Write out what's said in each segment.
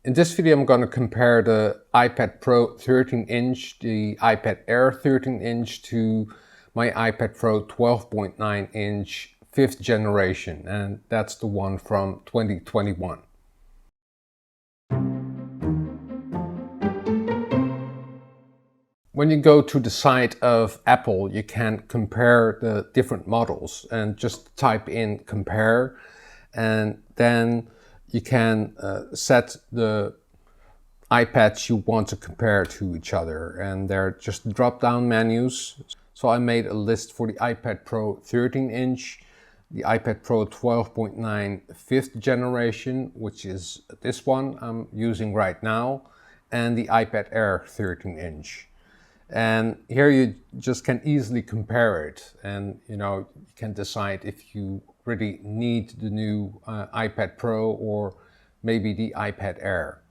In this video, I'm going to compare the iPad Pro 13-inch, the iPad Air 13-inch to my iPad Pro 12.9-inch 5th generation, and that's the one from 2021. When you go to the site of Apple, you can compare the different models and just type in compare, and then you can set the iPads you want to compare to each other, and they're just drop-down menus. So I made a list for the iPad Pro 13-inch, the iPad Pro 12.9 5th generation, which is this one I'm using right now, and the iPad Air 13-inch. And here you just can easily compare it, and you can decide if you really need the new iPad Pro or maybe the iPad Air.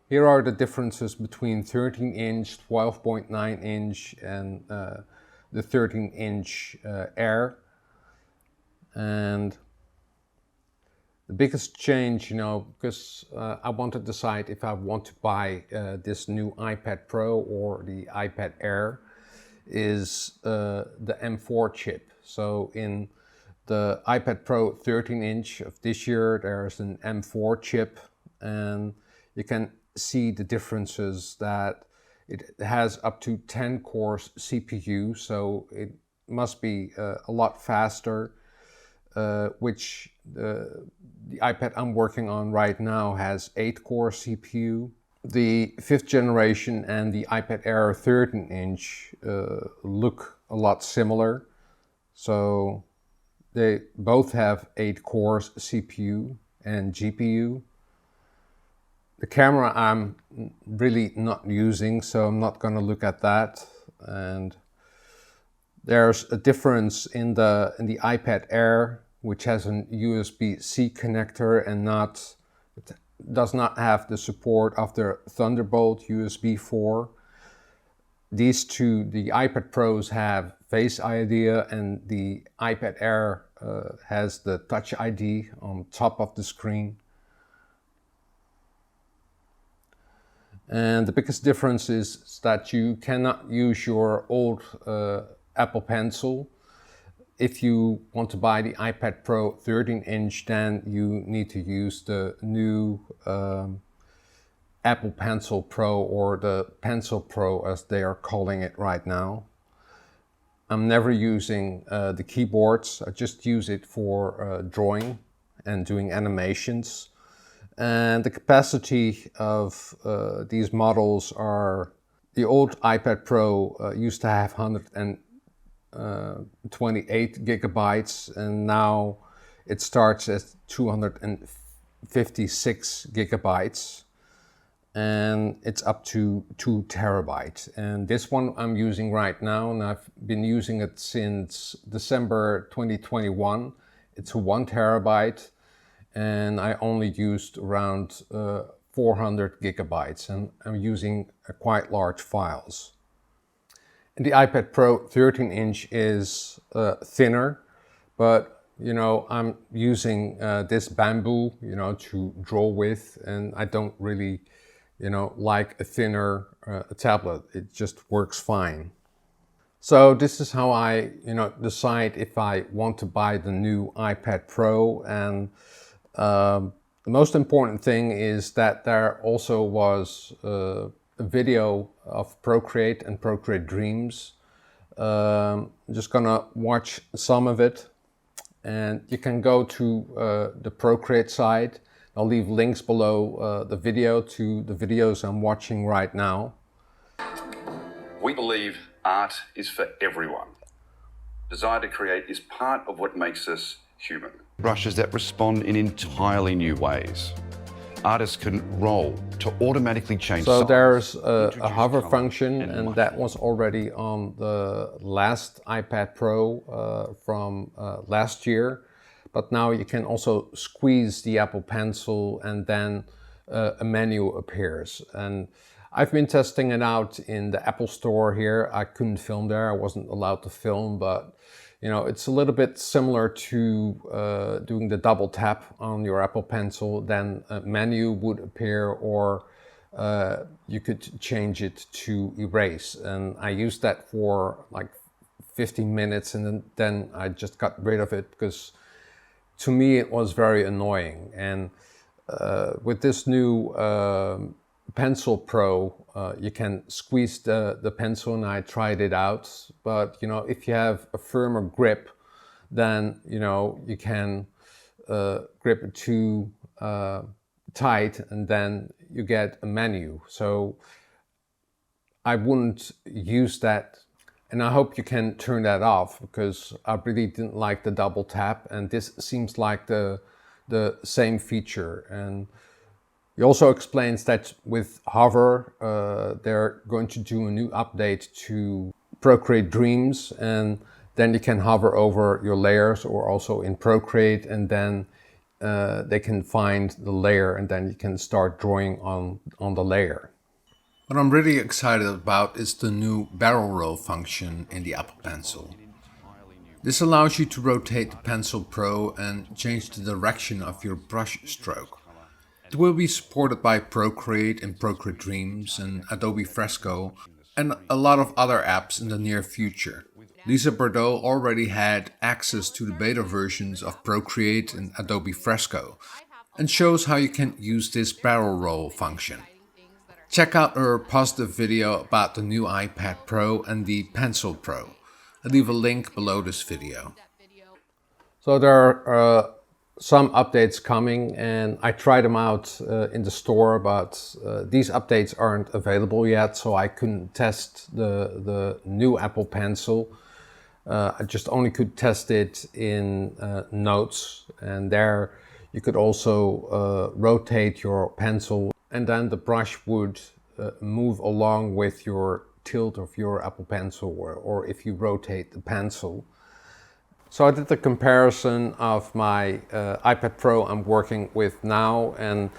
Here are the differences between 13-inch, 12.9-inch and the 13-inch Air. And the biggest change, because I want to decide if I want to buy this new iPad Pro or the iPad Air, is the M4 chip. So in the iPad Pro 13-inch of this year, there's an M4 chip, and you can see the differences that it has up to 10 cores CPU, so it must be a lot faster, which the iPad I'm working on right now has 8-core CPU. The 5th generation and the iPad Air 13-inch look a lot similar. So they both have 8 cores CPU and GPU. The camera I'm really not using, so I'm not going to look at that. And there's a difference in the iPad Air, which has an USB-C connector and it does not have the support of the Thunderbolt USB 4. These two, the iPad Pros have Face ID, and the iPad Air has the Touch ID on top of the screen. And the biggest difference is that you cannot use your old Apple Pencil. If you want to buy the iPad Pro 13-inch, then you need to use the new Apple Pencil Pro, or the Pencil Pro as they are calling it right now. I'm never using the keyboards. I just use it for drawing and doing animations. And the capacity of these models are, the old iPad Pro used to have 128 gigabytes, and now it starts at 256 gigabytes, and it's up to 2 terabytes. And this one I'm using right now, and I've been using it since December 2021. It's a 1 terabyte. And I only used around 400 gigabytes, and I'm using quite large files. And the iPad Pro 13-inch is thinner, but I'm using this bamboo, to draw with, and I don't really, like a thinner tablet. It just works fine. So this is how I, decide if I want to buy the new iPad Pro. And the most important thing is that there also was a video of Procreate and Procreate Dreams. I'm just gonna watch some of it, and you can go to the Procreate site. I'll leave links below the video to the videos I'm watching right now. We believe art is for everyone. Desire to create is part of what makes us human. Brushes that respond in entirely new ways. Artists can roll to automatically change So size, there's a hover color, function, and that was already on the last iPad Pro from last year. But now you can also squeeze the Apple Pencil, and then a menu appears. And I've been testing it out in the Apple Store here. I couldn't film there, I wasn't allowed to film, but You know, it's a little bit similar to doing the double tap on your Apple Pencil, then a menu would appear, or you could change it to erase. And I used that for like 15 minutes and then I just got rid of it because to me it was very annoying. And with this new Pencil Pro, you can squeeze the pencil, and I tried it out. But you know, if you have a firmer grip, then you know you can grip it too tight, and then you get a menu. So I wouldn't use that, and I hope you can turn that off, because I really didn't like the double tap, and this seems like the same feature. And he also explains that with Hover, they're going to do a new update to Procreate Dreams, and then you can hover over your layers, or also in Procreate, and then they can find the layer, and then you can start drawing on the layer. What I'm really excited about is the new barrel roll function in the Apple Pencil. This allows you to rotate the Pencil Pro and change the direction of your brush stroke. It will be supported by Procreate and Procreate Dreams and Adobe Fresco and a lot of other apps in the near future. Lisa Bardot already had access to the beta versions of Procreate and Adobe Fresco and shows how you can use this barrel roll function. Check out her positive video about the new iPad Pro and the Pencil Pro. I'll leave a link below this video. So there are some updates coming, and I tried them out in the store, but these updates aren't available yet, so I couldn't test the new Apple Pencil. I just only could test it in Notes, and there you could also rotate your pencil, and then the brush would move along with your tilt of your Apple Pencil, or if you rotate the pencil. So I did the comparison of my iPad Pro I'm working with now, and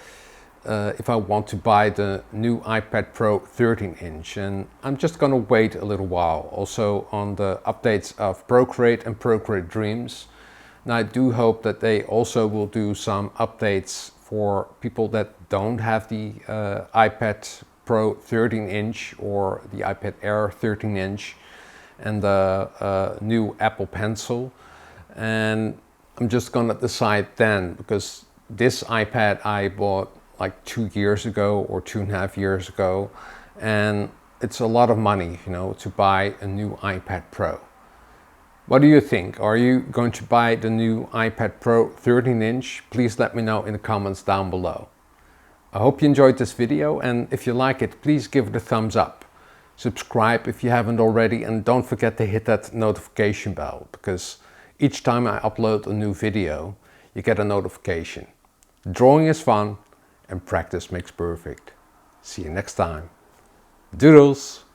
if I want to buy the new iPad Pro 13-inch, and I'm just going to wait a little while also on the updates of Procreate and Procreate Dreams. And I do hope that they also will do some updates for people that don't have the iPad Pro 13-inch or the iPad Air 13-inch and the new Apple Pencil. And I'm just gonna decide then, because this iPad I bought like 2 years ago or 2.5 years ago, and it's a lot of money, you know, to buy a new iPad Pro. What do you think? Are you going to buy the new iPad Pro 13-inch? Please let me know in the comments down below. I hope you enjoyed this video, and if you like it, please give it a thumbs up. Subscribe if you haven't already, and don't forget to hit that notification bell, because each time I upload a new video, you get a notification. Drawing is fun, and practice makes perfect. See you next time. Doodles!